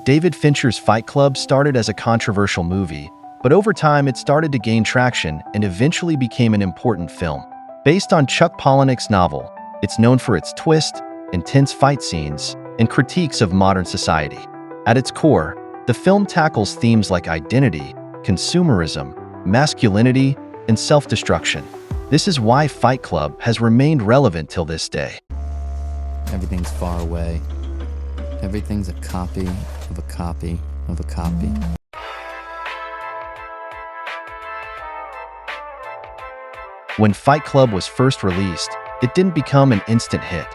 David Fincher's Fight Club started as a controversial movie, but over time it started to gain traction and eventually became an important film. Based on Chuck Palahniuk's novel, it's known for its twist, intense fight scenes, and critiques of modern society. At its core, the film tackles themes like identity, consumerism, masculinity, and self-destruction. This is why Fight Club has remained relevant till this day. Everything's far away. Everything's a copy of a copy of a copy. When Fight Club was first released, it didn't become an instant hit.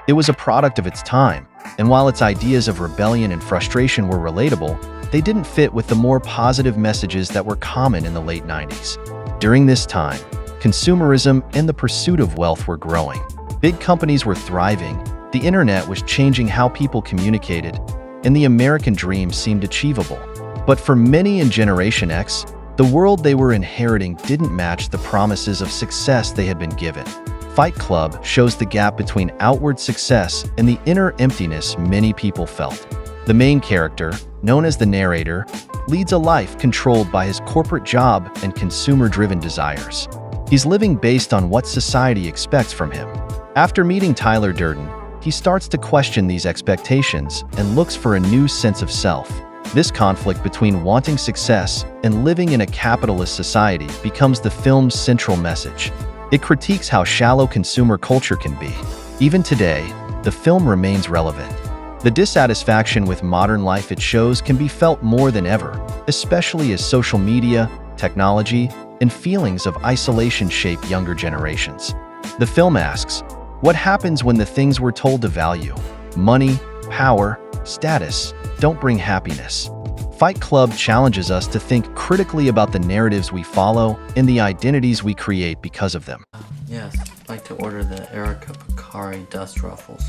It was a product of its time, and while its ideas of rebellion and frustration were relatable, they didn't fit with the more positive messages that were common in the late 90s. During this time, consumerism and the pursuit of wealth were growing. Big companies were thriving, the internet was changing how people communicated, and the American dream seemed achievable. But for many in Generation X, the world they were inheriting didn't match the promises of success they had been given. Fight Club shows the gap between outward success and the inner emptiness many people felt. The main character, known as the Narrator, leads a life controlled by his corporate job and consumer-driven desires. He's living based on what society expects from him. After meeting Tyler Durden, he starts to question these expectations and looks for a new sense of self. This conflict between wanting success and living in a capitalist society becomes the film's central message. It critiques how shallow consumer culture can be. Even today, the film remains relevant. The dissatisfaction with modern life it shows can be felt more than ever, especially as social media, technology, and feelings of isolation shape younger generations. The film asks, what happens when the things we're told to value, money, power, status, don't bring happiness? Fight Club challenges us to think critically about the narratives we follow and the identities we create because of them. Yes, I'd like to order the Erica Picari dust ruffles.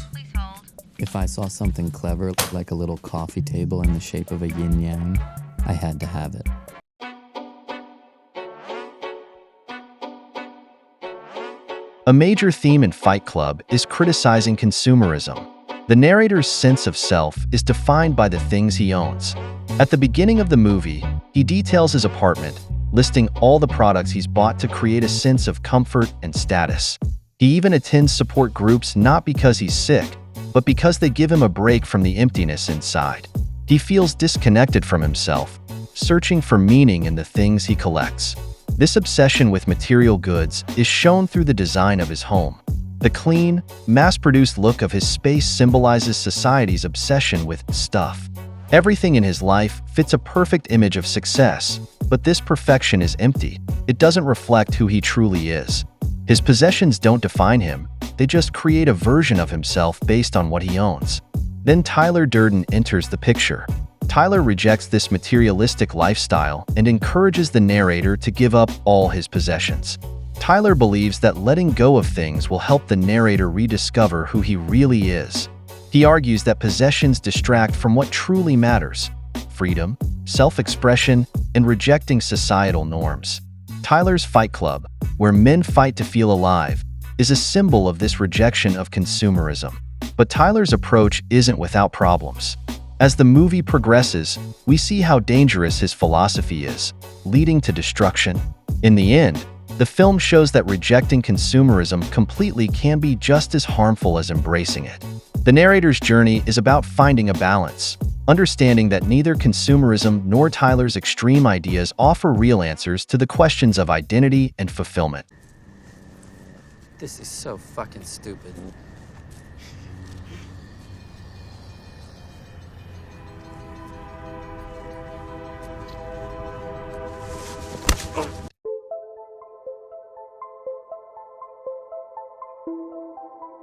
If I saw something clever, like a little coffee table in the shape of a yin-yang, I had to have it. A major theme in Fight Club is criticizing consumerism. The narrator's sense of self is defined by the things he owns. At the beginning of the movie, he details his apartment, listing all the products he's bought to create a sense of comfort and status. He even attends support groups not because he's sick, but because they give him a break from the emptiness inside. He feels disconnected from himself, searching for meaning in the things he collects. This obsession with material goods is shown through the design of his home. The clean, mass-produced look of his space symbolizes society's obsession with stuff. Everything in his life fits a perfect image of success, but this perfection is empty. It doesn't reflect who he truly is. His possessions don't define him, they just create a version of himself based on what he owns. Then Tyler Durden enters the picture. Tyler rejects this materialistic lifestyle and encourages the narrator to give up all his possessions. Tyler believes that letting go of things will help the narrator rediscover who he really is. He argues that possessions distract from what truly matters: freedom, self-expression, and rejecting societal norms. Tyler's Fight Club, where men fight to feel alive, is a symbol of this rejection of consumerism. But Tyler's approach isn't without problems. As the movie progresses, we see how dangerous his philosophy is, leading to destruction. In the end, the film shows that rejecting consumerism completely can be just as harmful as embracing it. The narrator's journey is about finding a balance, understanding that neither consumerism nor Tyler's extreme ideas offer real answers to the questions of identity and fulfillment. This is so fucking stupid.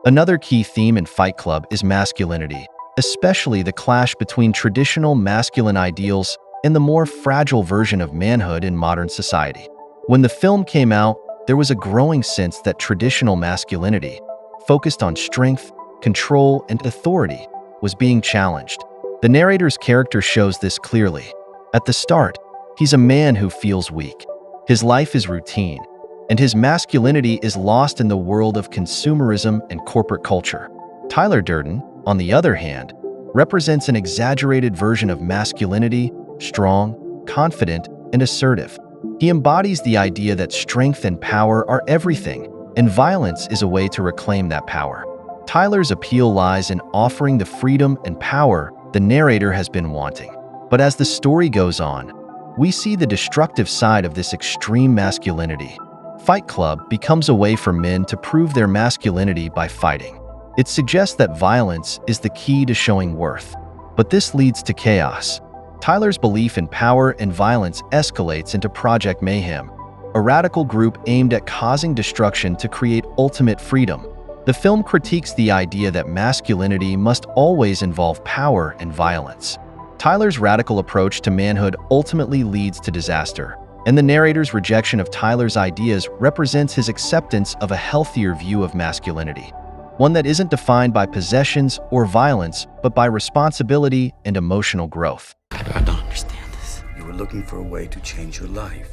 Another key theme in Fight Club is masculinity, especially the clash between traditional masculine ideals and the more fragile version of manhood in modern society. When the film came out, there was a growing sense that traditional masculinity, focused on strength, control, and authority, was being challenged. The narrator's character shows this clearly. At the start, he's a man who feels weak. His life is routine, and his masculinity is lost in the world of consumerism and corporate culture. Tyler Durden, on the other hand, represents an exaggerated version of masculinity, strong, confident, and assertive. He embodies the idea that strength and power are everything, and violence is a way to reclaim that power. Tyler's appeal lies in offering the freedom and power the narrator has been wanting. But as the story goes on, we see the destructive side of this extreme masculinity. Fight Club becomes a way for men to prove their masculinity by fighting. It suggests that violence is the key to showing worth. But this leads to chaos. Tyler's belief in power and violence escalates into Project Mayhem, a radical group aimed at causing destruction to create ultimate freedom. The film critiques the idea that masculinity must always involve power and violence. Tyler's radical approach to manhood ultimately leads to disaster, and the narrator's rejection of Tyler's ideas represents his acceptance of a healthier view of masculinity, one that isn't defined by possessions or violence, but by responsibility and emotional growth. I don't understand this. You were looking for a way to change your life.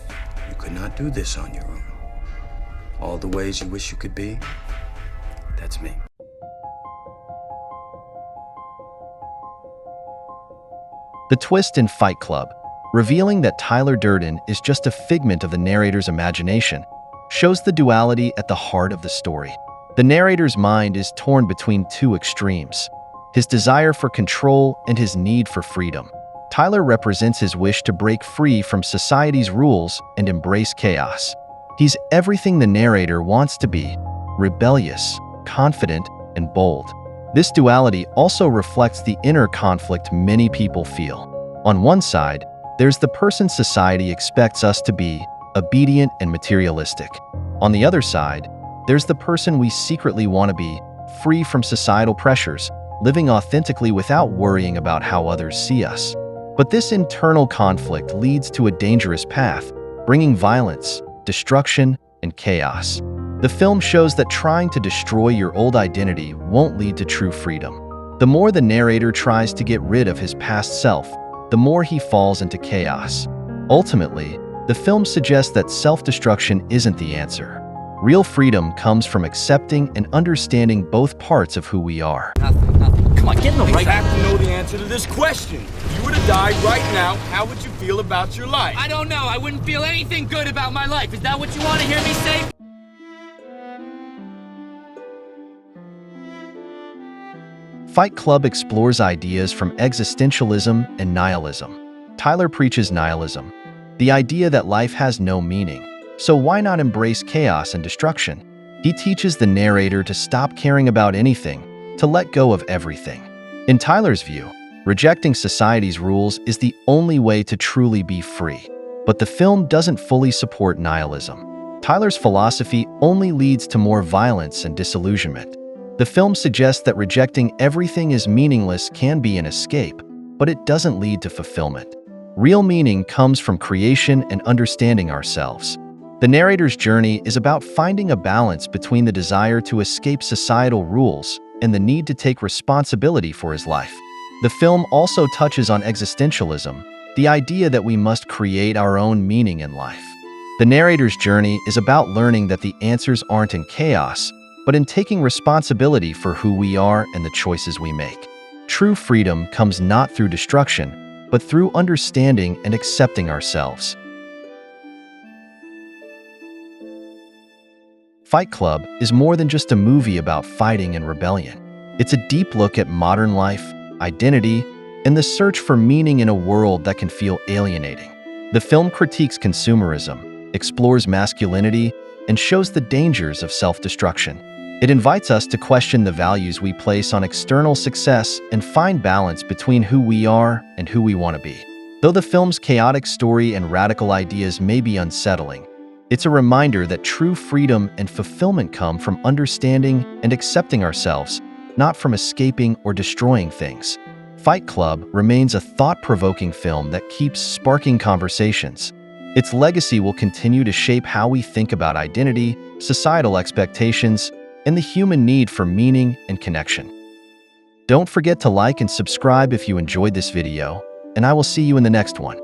You could not do this on your own. All the ways you wish you could be, that's me. The twist in Fight Club, revealing that Tyler Durden is just a figment of the narrator's imagination, shows the duality at the heart of the story. The narrator's mind is torn between two extremes, his desire for control and his need for freedom. Tyler represents his wish to break free from society's rules and embrace chaos. He's everything the narrator wants to be: rebellious, confident, and bold. This duality also reflects the inner conflict many people feel. On one side, there's the person society expects us to be, obedient and materialistic. On the other side, there's the person we secretly want to be, free from societal pressures, living authentically without worrying about how others see us. But this internal conflict leads to a dangerous path, bringing violence, destruction, and chaos. The film shows that trying to destroy your old identity won't lead to true freedom. The more the narrator tries to get rid of his past self, the more he falls into chaos. Ultimately, the film suggests that self-destruction isn't the answer. Real freedom comes from accepting and understanding both parts of who we are. Nothing. Come on, get in the right. You have to know the answer to this question. If you were to die right now, how would you feel about your life? I don't know. I wouldn't feel anything good about my life. Is that what you want to hear me say? Fight Club explores ideas from existentialism and nihilism. Tyler preaches nihilism, the idea that life has no meaning, so why not embrace chaos and destruction? He teaches the narrator to stop caring about anything, to let go of everything. In Tyler's view, rejecting society's rules is the only way to truly be free. But the film doesn't fully support nihilism. Tyler's philosophy only leads to more violence and disillusionment. The film suggests that rejecting everything as meaningless can be an escape, but it doesn't lead to fulfillment. Real meaning comes from creation and understanding ourselves. The narrator's journey is about finding a balance between the desire to escape societal rules and the need to take responsibility for his life. The film also touches on existentialism, the idea that we must create our own meaning in life. The narrator's journey is about learning that the answers aren't in chaos, but in taking responsibility for who we are and the choices we make. True freedom comes not through destruction, but through understanding and accepting ourselves. Fight Club is more than just a movie about fighting and rebellion. It's a deep look at modern life, identity, and the search for meaning in a world that can feel alienating. The film critiques consumerism, explores masculinity, and shows the dangers of self-destruction. It invites us to question the values we place on external success and find balance between who we are and who we want to be. Though the film's chaotic story and radical ideas may be unsettling, it's a reminder that true freedom and fulfillment come from understanding and accepting ourselves, not from escaping or destroying things. Fight Club remains a thought-provoking film that keeps sparking conversations. Its legacy will continue to shape how we think about identity, societal expectations, and the human need for meaning and connection. Don't forget to like and subscribe if you enjoyed this video, and I will see you in the next one.